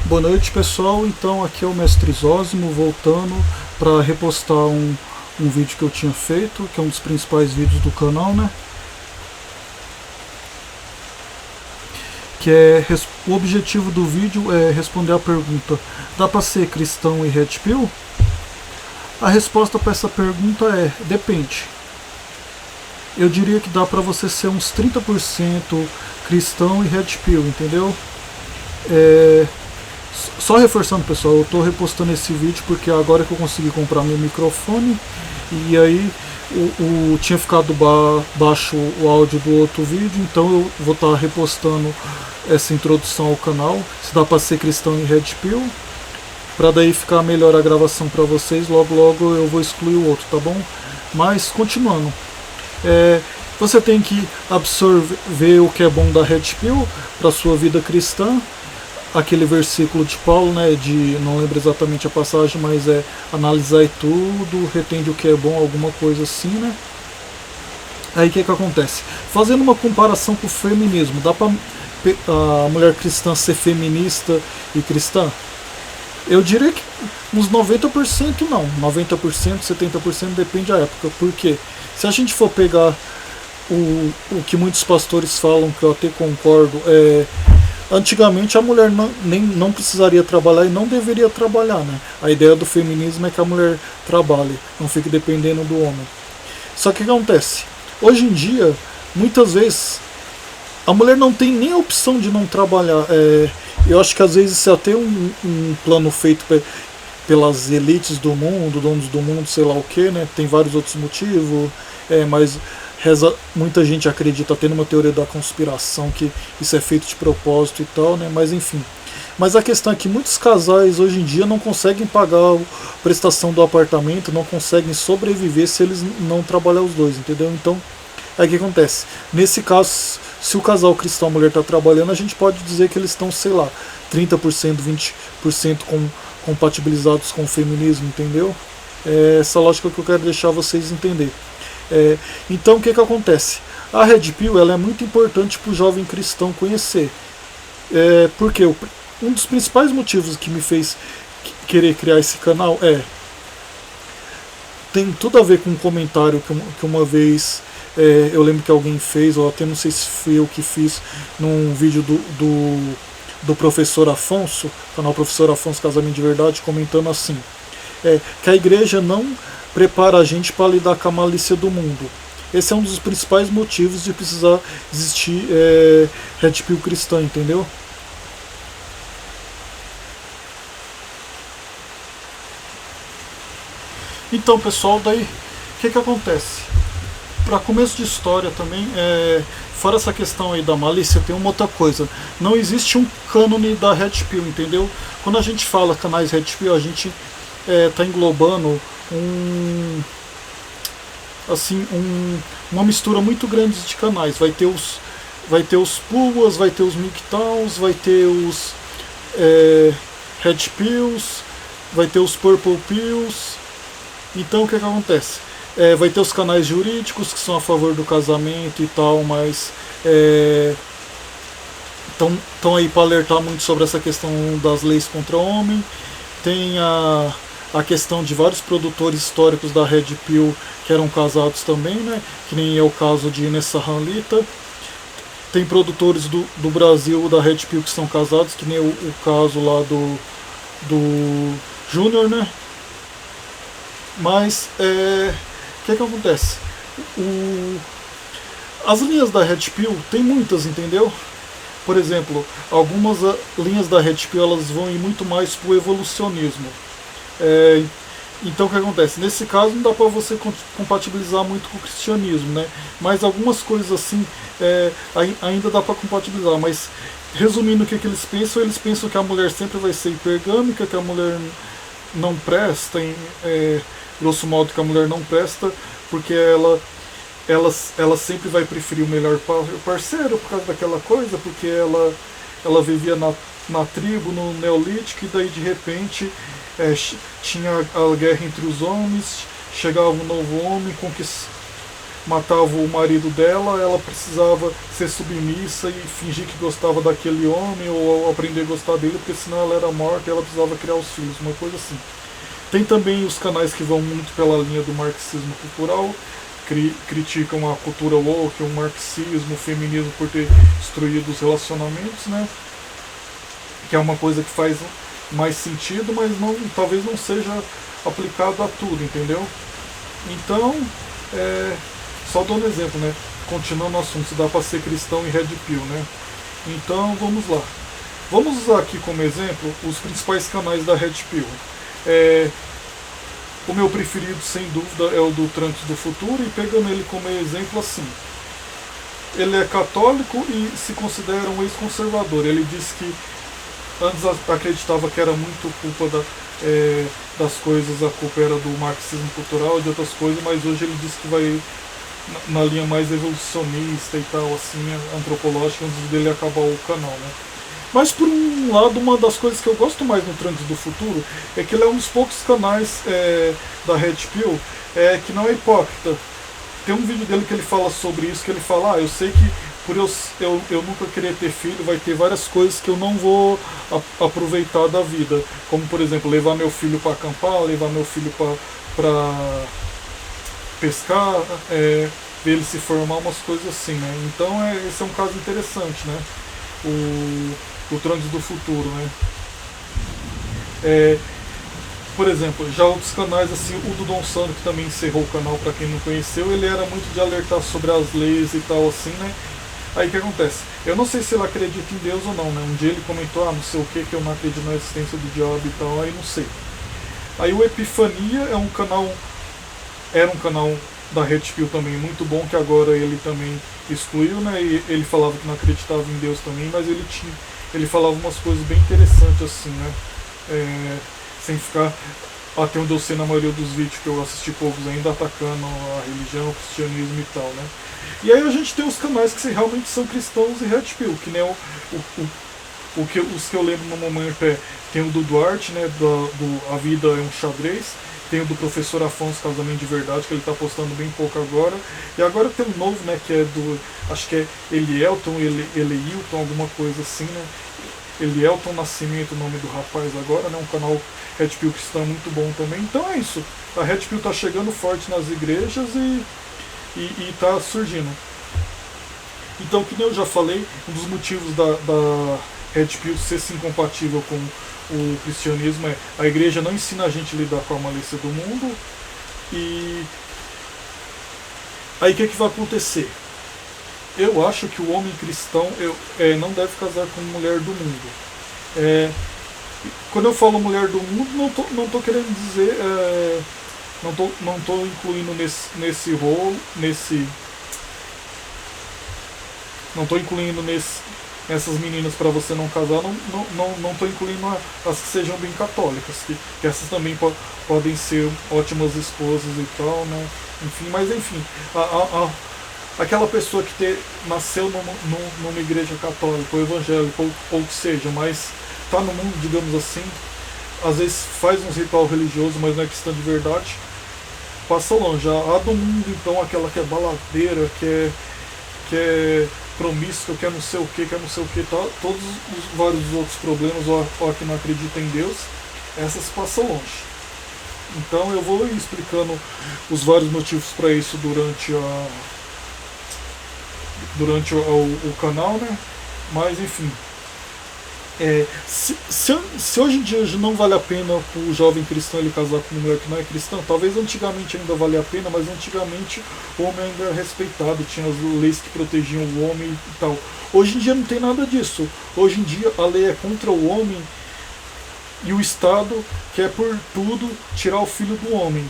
Boa noite, pessoal. Então aqui é o Mestre Zósimo voltando para repostar um vídeo que eu tinha feito, que é um dos principais vídeos do canal, né? O objetivo do vídeo é responder a pergunta: dá para ser cristão e red pill? A resposta para essa pergunta é: depende. Eu diria que dá para você ser uns 30% cristão e red pill, entendeu? Só reforçando, pessoal, eu estou repostando esse vídeo porque agora que eu consegui comprar meu microfone, e aí tinha ficado baixo o áudio do outro vídeo, então eu vou estar repostando essa introdução ao canal, se dá para ser cristão em red pill, para daí ficar melhor a gravação para vocês. Logo logo eu vou excluir o outro, tá bom? Mas continuando, você tem que absorver o que é bom da red pill para sua vida cristã. Aquele versículo de Paulo, né, não lembro exatamente a passagem, mas é: analisai tudo, retende o que é bom, alguma coisa assim, né? Aí o que acontece? Fazendo uma comparação com o feminismo, dá pra a mulher cristã ser feminista e cristã? Eu diria que uns 90% não, 90%, 70% depende da época. Por quê? Se a gente for pegar o que muitos pastores falam, que eu até concordo, antigamente a mulher não precisaria trabalhar e não deveria trabalhar, né? A ideia do feminismo é que a mulher trabalhe, não fique dependendo do homem. Só que o que acontece? Hoje em dia, muitas vezes, a mulher não tem nem a opção de não trabalhar. Eu acho que às vezes isso é até um plano feito pelas elites do mundo, donos do mundo, sei lá o que, né? Tem vários outros motivos, mas muita gente acredita até numa teoria da conspiração que isso é feito de propósito e tal, né? Mas enfim. Mas a questão é que muitos casais hoje em dia não conseguem pagar a prestação do apartamento, não conseguem sobreviver se eles não trabalhar os dois, entendeu? Então, aí o que acontece? Nesse caso, se o casal cristão e a mulher está trabalhando, a gente pode dizer que eles estão, sei lá, 30%, 20% compatibilizados com o feminismo, entendeu? É essa lógica que eu quero deixar vocês entender. Então o que acontece? A Red Pill ela é muito importante para o jovem cristão conhecer. Porque um dos principais motivos que me fez querer criar esse canal tem tudo a ver com um comentário que uma vez eu lembro que alguém fez, ou até não sei se fui eu que fiz, num vídeo do professor Afonso, canal Professor Afonso Casamento de Verdade, comentando assim: que a igreja não prepara a gente para lidar com a malícia do mundo. Esse é um dos principais motivos de precisar existir red pill cristã, entendeu? Então, pessoal, daí o que acontece? Para começo de história também, fora essa questão aí da malícia, tem uma outra coisa. Não existe um cânone da red pill, entendeu? Quando a gente fala canais red pill, a gente está englobando uma mistura muito grande de canais. Vai ter os Puas, vai ter os MGTOWs, vai ter os Red Pills, vai ter os Purple Pills. Então o que acontece? Vai ter os canais jurídicos que são a favor do casamento e tal, mas estão aí para alertar muito sobre essa questão das leis contra o homem. Tem a questão de vários produtores históricos da Red Pill que eram casados também, né? Que nem é o caso de Inessa Hanlita. Tem produtores do Brasil da Red Pill que são casados, que nem o caso lá do Júnior, né? Mas o que acontece? As linhas da Red Pill tem muitas, entendeu? Por exemplo, algumas linhas da Red Pill elas vão ir muito mais pro evolucionismo. Então o que acontece? Nesse caso não dá para você compatibilizar muito com o cristianismo, né? Mas algumas coisas assim ainda dá para compatibilizar. Mas resumindo o que eles pensam que a mulher sempre vai ser hipergâmica, que a mulher não presta, grosso modo que a mulher não presta, porque ela sempre vai preferir o melhor parceiro por causa daquela coisa, porque ela vivia na tribo, no Neolítico, e daí de repente tinha a guerra entre os homens, chegava um novo homem, matava o marido dela, ela precisava ser submissa e fingir que gostava daquele homem ou aprender a gostar dele, porque senão ela era morta e ela precisava criar os filhos, uma coisa assim. Tem também os canais que vão muito pela linha do marxismo cultural, criticam a cultura woke, o marxismo, o feminismo por ter destruído os relacionamentos, né? Que é uma coisa que faz mais sentido, mas não, talvez não seja aplicado a tudo, entendeu? Então, só dando exemplo, né? Continuando o assunto, se dá para ser cristão e red pill, né? Então, vamos lá. Vamos usar aqui como exemplo os principais canais da red pill. O meu preferido, sem dúvida, é o do Trunks do Futuro, e pegando ele como exemplo assim, ele é católico e se considera um ex-conservador. Ele disse que antes acreditava que era muito culpa das coisas, a culpa era do marxismo cultural, de outras coisas, mas hoje ele diz que vai na linha mais evolucionista e tal, assim, antropológica, antes dele acabar o canal, né? Mas por um lado, uma das coisas que eu gosto mais no Trunks do Futuro é que ele é um dos poucos canais da Red Pill que não é hipócrita. Tem um vídeo dele que ele fala sobre isso, que ele fala, eu sei que por eu nunca querer ter filho, vai ter várias coisas que eu não vou aproveitar da vida. Como, por exemplo, levar meu filho para acampar, levar meu filho para pescar, ver ele se formar, umas coisas assim, né? Então esse é um caso interessante, né? O Trunks do Futuro, né? Por exemplo, já outros canais, assim, o do Don Sano, que também encerrou o canal, para quem não conheceu, ele era muito de alertar sobre as leis e tal, assim, né? Aí o que acontece? Eu não sei se ele acredita em Deus ou não, né? Um dia ele comentou, não sei o que eu não acredito na existência do diabo e tal, aí não sei. Aí o Epifania era um canal da Red Pill também muito bom, que agora ele também excluiu, né? E ele falava que não acreditava em Deus também, mas ele falava umas coisas bem interessantes assim, né? Sem ficar, até onde eu sei na maioria dos vídeos que eu assisti, povos ainda atacando a religião, o cristianismo e tal, né? E aí a gente tem os canais que realmente são cristãos e Red Pill, que nem os que eu lembro no momento tem o do Duarte, né? A Vida é um Xadrez. Tem o do Professor Afonso, Casamento de Verdade, que ele está postando bem pouco agora. E agora tem um novo, né, que é do, acho que é Eleilton, alguma coisa assim, né? Elielton Nascimento, o nome do rapaz agora, né? Um canal Red Pill cristão muito bom também. Então é isso. A Red Pill está chegando forte nas igrejas e está surgindo. Então, que nem eu já falei, um dos motivos da Red Pill ser sim compatível com o cristianismo é a igreja não ensina a gente a lidar com a malícia do mundo. E aí o que vai acontecer? Eu acho que o homem cristão não deve casar com mulher do mundo. Quando eu falo mulher do mundo, não tô querendo dizer, não tô incluindo nesse rol, não tô incluindo essas meninas para você não casar, não tô incluindo as que sejam bem católicas, que essas também podem ser ótimas esposas e tal, né? Enfim, mas enfim, aquela pessoa que nasceu numa igreja católica ou evangélica ou que seja, mas está no mundo, digamos assim, às vezes faz uns ritual religioso, mas não é cristã de verdade, passa longe. A do mundo, então, aquela que é baladeira, que é promíscua, que é não sei o que, todos os vários outros problemas, ou que não acredita em Deus, essas passam longe. Então eu vou explicando os vários motivos para isso durante o canal, né? Mas enfim, se hoje em dia não vale a pena para o jovem cristão ele casar com uma mulher que não é cristã, talvez antigamente ainda valia a pena, mas antigamente o homem ainda era respeitado, tinha as leis que protegiam o homem e tal. Hoje em dia não tem nada disso. Hoje em dia a lei é contra o homem e o Estado quer por tudo tirar o filho do homem.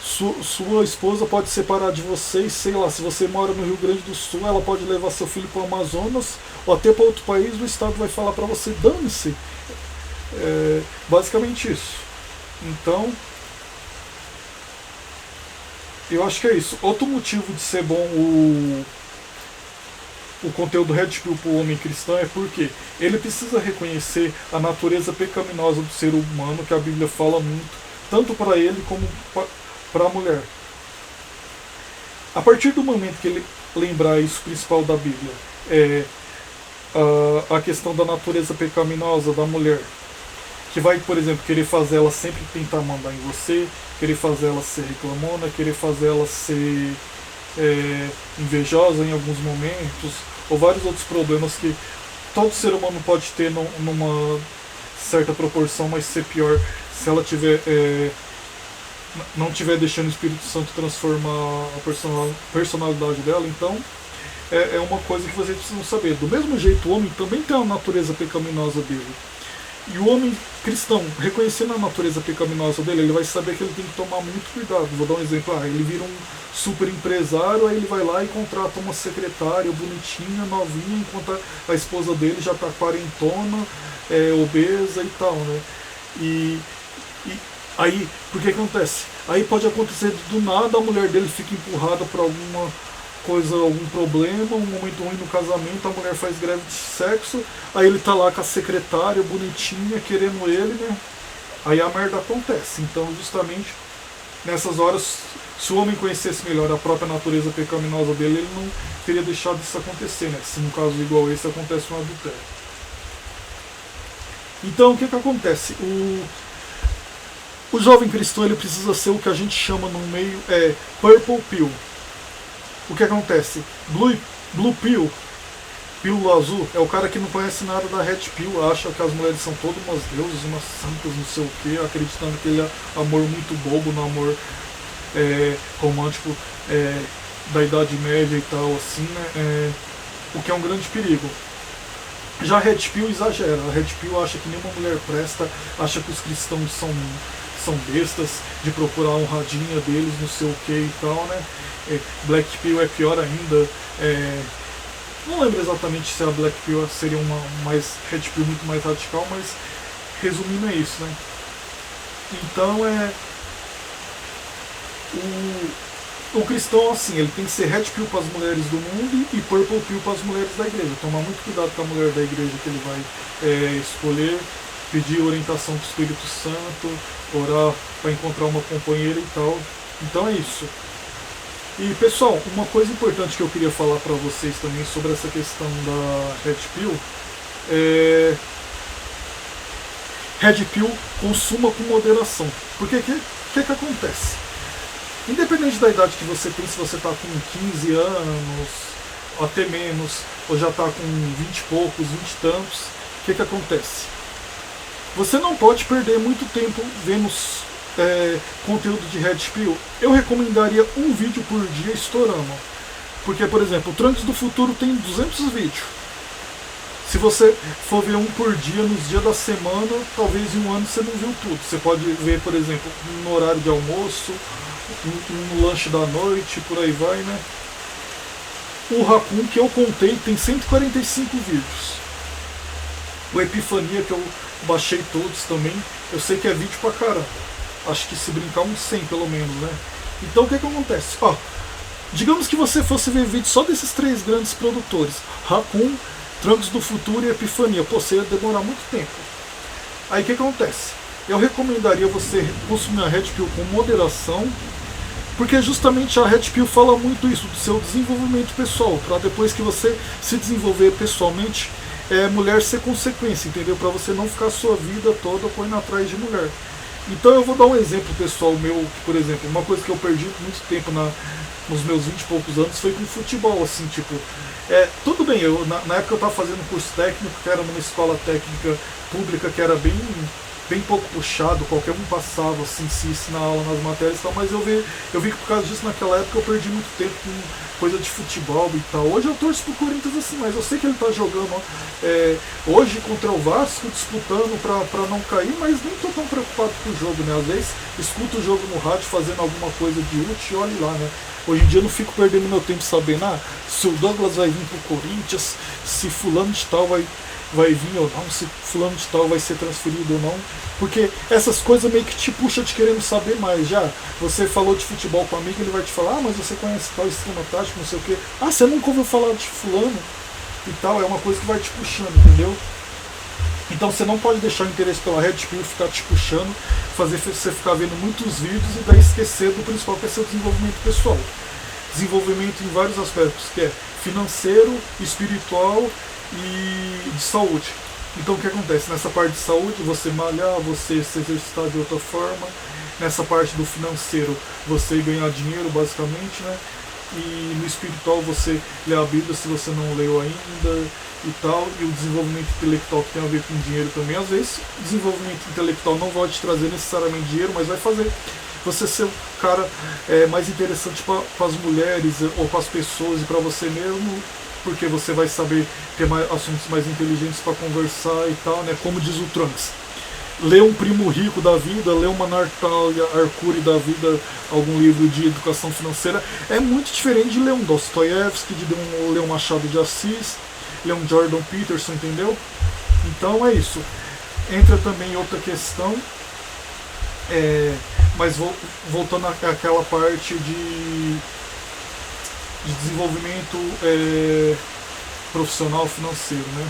Sua esposa pode separar de você e, sei lá, se você mora no Rio Grande do Sul, ela pode levar seu filho para o Amazonas ou até para outro país, o Estado vai falar para você, dane-se. Basicamente isso. Então, eu acho que é isso. Outro motivo de ser bom o conteúdo Red Pill para o homem cristão é porque ele precisa reconhecer a natureza pecaminosa do ser humano, que a Bíblia fala muito, tanto para ele como para a mulher. A partir do momento que ele lembrar isso principal da Bíblia, é a questão da natureza pecaminosa da mulher, que vai, por exemplo, querer fazer ela sempre tentar mandar em você, querer fazer ela ser reclamona, querer fazer ela ser invejosa em alguns momentos, ou vários outros problemas que todo ser humano pode ter numa certa proporção, mas ser pior se ela tiver não tiver deixando o Espírito Santo transformar a personalidade dela. Então é uma coisa que vocês precisam saber. Do mesmo jeito, o homem também tem a natureza pecaminosa dele. E o homem cristão, reconhecendo a natureza pecaminosa dele, ele vai saber que ele tem que tomar muito cuidado. Vou dar um exemplo. Ele vira um super empresário, aí ele vai lá e contrata uma secretária bonitinha, novinha, enquanto a esposa dele já está quarentona, obesa e tal, né? E aí, por que acontece? Aí pode acontecer do nada, a mulher dele fica empurrada para alguma coisa, algum problema, um momento ruim no casamento, a mulher faz greve de sexo, aí ele tá lá com a secretária bonitinha, querendo ele, né? Aí a merda acontece. Então, justamente nessas horas, se o homem conhecesse melhor a própria natureza pecaminosa dele, ele não teria deixado isso acontecer, né? Se no caso igual esse acontece um adultério. Então, o que acontece? O jovem cristão, ele precisa ser o que a gente chama no meio purple pill. O que acontece? Blue pill, pílula azul, é o cara que não conhece nada da red pill, acha que as mulheres são todas umas deusas, umas santas, não sei o que, acreditando que ele é amor muito bobo, no amor romântico da Idade Média e tal, assim, né? O que é um grande perigo. Já a red pill exagera. A red pill acha que nenhuma mulher presta, acha que os cristãos são bestas, de procurar a honradinha deles, não sei o que e tal, né? Black pill é pior ainda. Não lembro exatamente se a Black pill seria uma red pill muito mais radical, mas resumindo é isso, né? Então o cristão, assim, ele tem que ser red pill para as mulheres do mundo e purple pill para as mulheres da igreja. Tomar muito cuidado com a mulher da igreja que ele vai escolher, pedir orientação do Espírito Santo, orar para encontrar uma companheira e tal. Então é isso. E pessoal, uma coisa importante que eu queria falar para vocês também sobre essa questão da red pill red pill, consuma com moderação. Porque o que acontece? Independente da idade que você tem, se você está com 15 anos, ou até menos, ou já está com 20 e poucos, 20 e tantos, o que acontece? Você não pode perder muito tempo vendo conteúdo de red pill. Eu recomendaria um vídeo por dia estourando. Porque, por exemplo, o Trunks do Futuro tem 200 vídeos. Se você for ver um por dia nos dias da semana, talvez em um ano você não viu tudo. Você pode ver, por exemplo, no horário de almoço, no lanche da noite, por aí vai, né? O Raccoon, que eu contei, tem 145 vídeos. O Epifania, que eu baixei todos também, eu sei que é vídeo pra caramba. Acho que se brincar uns 100 pelo menos, né? Então o que acontece? Digamos que você fosse ver vídeo só desses três grandes produtores, Raccoon, Trunks do Futuro e Epifania. Você ia demorar muito tempo. Aí o que acontece? Eu recomendaria você consumir a Red Pill com moderação, porque justamente a Red Pill fala muito isso, do seu desenvolvimento pessoal, para depois que você se desenvolver pessoalmente, mulher ser consequência, entendeu? Para você não ficar a sua vida toda correndo atrás de mulher. Então eu vou dar um exemplo pessoal meu, por exemplo, uma coisa que eu perdi muito tempo nos meus 20 e poucos anos foi com futebol, assim, tipo, tudo bem, na época eu estava fazendo um curso técnico, que era numa escola técnica pública, que era bem pouco puxado, qualquer um passava, assim, se ensinar aula nas matérias e tal, mas eu vi que por causa disso, naquela época, eu perdi muito tempo com coisa de futebol e tal. Hoje eu torço pro Corinthians, assim, mas eu sei que ele tá jogando hoje contra o Vasco, disputando pra não cair, mas nem tô tão preocupado com o jogo, né? Às vezes escuto o jogo no rádio fazendo alguma coisa de útil e olhe lá, né? Hoje em dia eu não fico perdendo meu tempo sabendo se o Douglas vai vir pro Corinthians, se fulano de tal vai vir ou não, se fulano de tal vai ser transferido ou não, porque essas coisas meio que te puxam te querendo saber mais. Já você falou de futebol com um amigo, ele vai te falar, mas você conhece tal esquema tático, não sei o que, você nunca ouviu falar de fulano e tal, é uma coisa que vai te puxando, entendeu? Então você não pode deixar o interesse pela Red Pill ficar te puxando, fazer você ficar vendo muitos vídeos e daí esquecer do principal, que é seu desenvolvimento pessoal. desenvolvimento em vários aspectos, que é financeiro, espiritual e de saúde. Então o que acontece? Nessa parte de saúde, você malhar, você se exercitar de outra forma. Nessa parte do financeiro, você ganhar dinheiro, basicamente, né? E no espiritual, você ler a Bíblia se você não leu ainda e tal. E o desenvolvimento intelectual, que tem a ver com dinheiro também. Às vezes, o desenvolvimento intelectual não vai te trazer necessariamente dinheiro, mas vai fazer você ser o cara mais interessante para as mulheres ou para as pessoas e para você mesmo, porque você vai saber ter assuntos mais inteligentes para conversar e tal, né? Como diz o Trunks. Ler um Primo Rico da vida, ler uma Natalia Arcuri da vida, algum livro de educação financeira, é muito diferente de ler um Dostoiévski, de ler um Machado de Assis, ler um Jordan Peterson, entendeu? Então é isso. Entra também outra questão, mas voltando àquela parte de desenvolvimento profissional financeiro, né?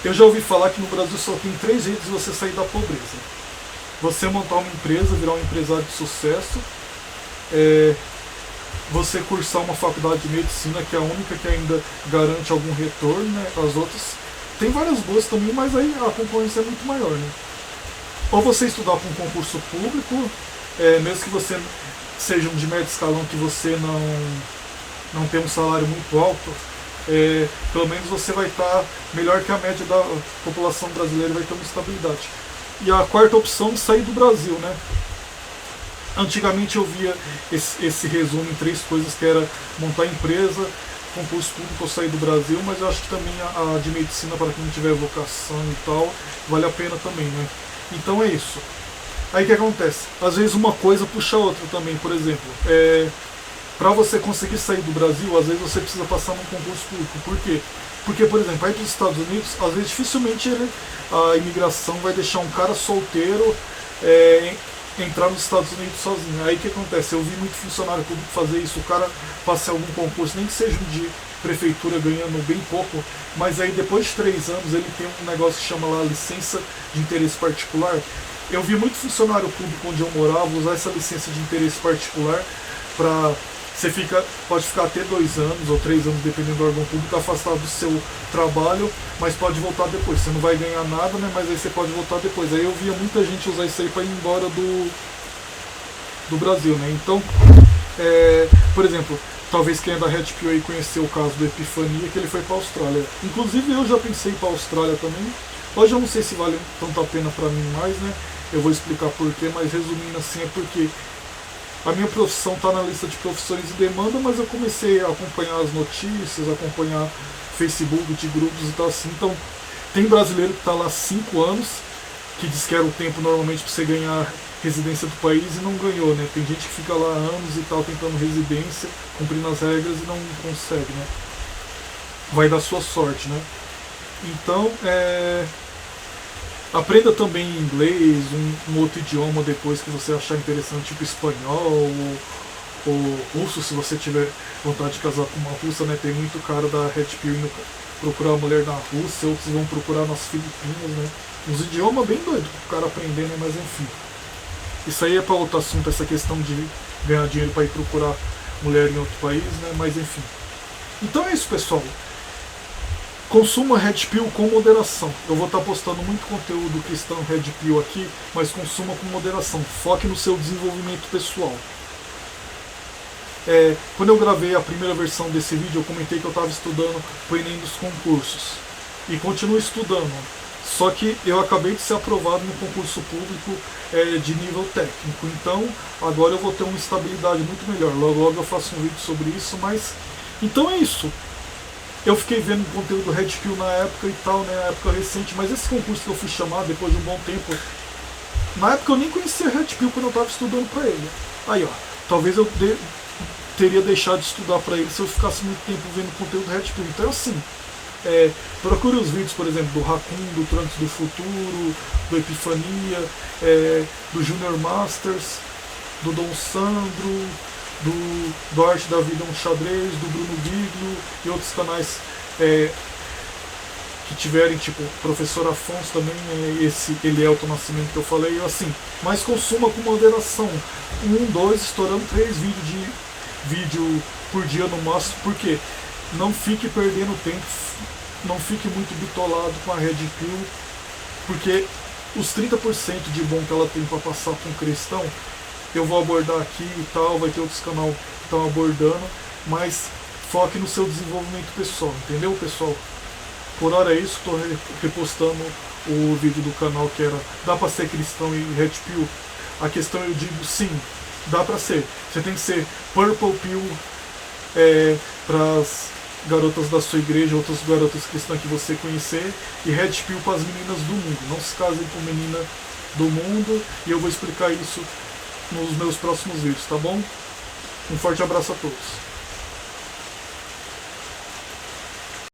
Eu já ouvi falar que no Brasil só tem 3 jeitos de você sair da pobreza. Você montar uma empresa, virar um empresário de sucesso, você cursar uma faculdade de medicina, que é a única que ainda garante algum retorno, né? As outras tem várias boas também, mas aí a concorrência é muito maior, né? Ou você estudar para um concurso público, mesmo que você seja um de médio escalão, que você não tem um salário muito alto, pelo menos você vai estar melhor que a média da população brasileira e vai ter uma estabilidade. E a quarta opção, sair do Brasil, né? Antigamente eu via esse resumo em 3 coisas, que era montar empresa, concurso público ou sair do Brasil, mas eu acho que também a de medicina, para quem não tiver vocação e tal, vale a pena também, né? Então é isso. Aí o que acontece? Às vezes uma coisa puxa a outra também. Por exemplo, para você conseguir sair do Brasil, às vezes você precisa passar num concurso público. Por quê? Porque, por exemplo, aí para os Estados Unidos, às vezes dificilmente a imigração vai deixar um cara solteiro entrar nos Estados Unidos sozinho. Aí o que acontece? Eu vi muito funcionário público fazer isso. O cara passa em algum concurso, nem que seja de prefeitura, ganhando bem pouco, mas aí depois de 3 anos ele tem um negócio que chama lá licença de interesse particular. Eu vi muito funcionário público onde eu morava usar essa licença de interesse particular para pode ficar até 2 anos ou 3 anos, dependendo do órgão público, afastado do seu trabalho, mas pode voltar depois. Você não vai ganhar nada, né? Mas aí você pode voltar depois. Aí eu via muita gente usar isso aí para ir embora do Brasil, né? Então, por exemplo, talvez quem é da Red Pill aí conheceu o caso do Epifania, que ele foi para a Austrália. Inclusive eu já pensei em ir para a Austrália também. Hoje eu não sei se vale tanto a pena para mim mais, né? Eu vou explicar porquê, mas resumindo assim, é porque a minha profissão está na lista de profissões de demanda, mas eu comecei a acompanhar as notícias, acompanhar Facebook de grupos e tal assim. Então, tem brasileiro que está lá há 5 anos, que diz que era o tempo normalmente para você ganhar residência do país e não ganhou, né? Tem gente que fica lá há anos e tal tentando residência, cumprindo as regras e não consegue, né? Vai dar sua sorte, né? Então, aprenda também inglês, um outro idioma depois que você achar interessante, tipo espanhol ou russo, se você tiver vontade de casar com uma russa, né? Tem muito cara da Red Pill indo procurar uma mulher na Rússia, outros vão procurar nas Filipinas, né? Uns idiomas bem doidos pro cara aprender, né? Mas enfim. Isso aí é para outro assunto, essa questão de ganhar dinheiro para ir procurar mulher em outro país, né? Mas enfim. Então é isso, pessoal. Consuma Red Pill com moderação. Eu vou estar postando muito conteúdo cristão Red Pill aqui, mas consuma com moderação. Foque no seu desenvolvimento pessoal. Quando eu gravei a primeira versão desse vídeo, eu comentei que eu estava estudando para o Enem dos concursos. E continuo estudando. Só que eu acabei de ser aprovado no concurso público de nível técnico. Então, agora eu vou ter uma estabilidade muito melhor. Logo, logo eu faço um vídeo sobre isso, mas... Então é isso. Eu fiquei vendo conteúdo Red Pill na época e tal, né, na época recente, mas esse concurso que eu fui chamado depois de um bom tempo, na época eu nem conhecia Red Pill quando eu estava estudando para ele. Aí, ó, talvez eu teria deixado de estudar para ele se eu ficasse muito tempo vendo conteúdo Red Pill. Então, assim, procure os vídeos, por exemplo, do Raccoon, do Trunks do Futuro, do Epifania, do Junior Masters, do Dom Sandro, do Arte da Vida um Xadrez, do Bruno Biglio e outros canais que tiverem, tipo Professor Afonso também, esse Elielton Nascimento que eu falei, assim, mas consuma com moderação. um, dois, estourando 3 vídeo por dia no máximo, porque não fique perdendo tempo, não fique muito bitolado com a Red Pill, porque os 30% de bom que ela tem para passar para um cristão, eu vou abordar aqui e tal, vai ter outros canais que estão abordando, mas foque no seu desenvolvimento pessoal, entendeu, pessoal? Por hora é isso, estou repostando o vídeo do canal que era dá para ser cristão e Red Pill. A questão eu digo sim, dá para ser. Você tem que ser Purple Pill para as garotas da sua igreja, outras garotas cristãs que você conhecer, e Red Pill para as meninas do mundo. Não se casem com menina do mundo, e eu vou explicar isso nos meus próximos vídeos, tá bom? Um forte abraço a todos.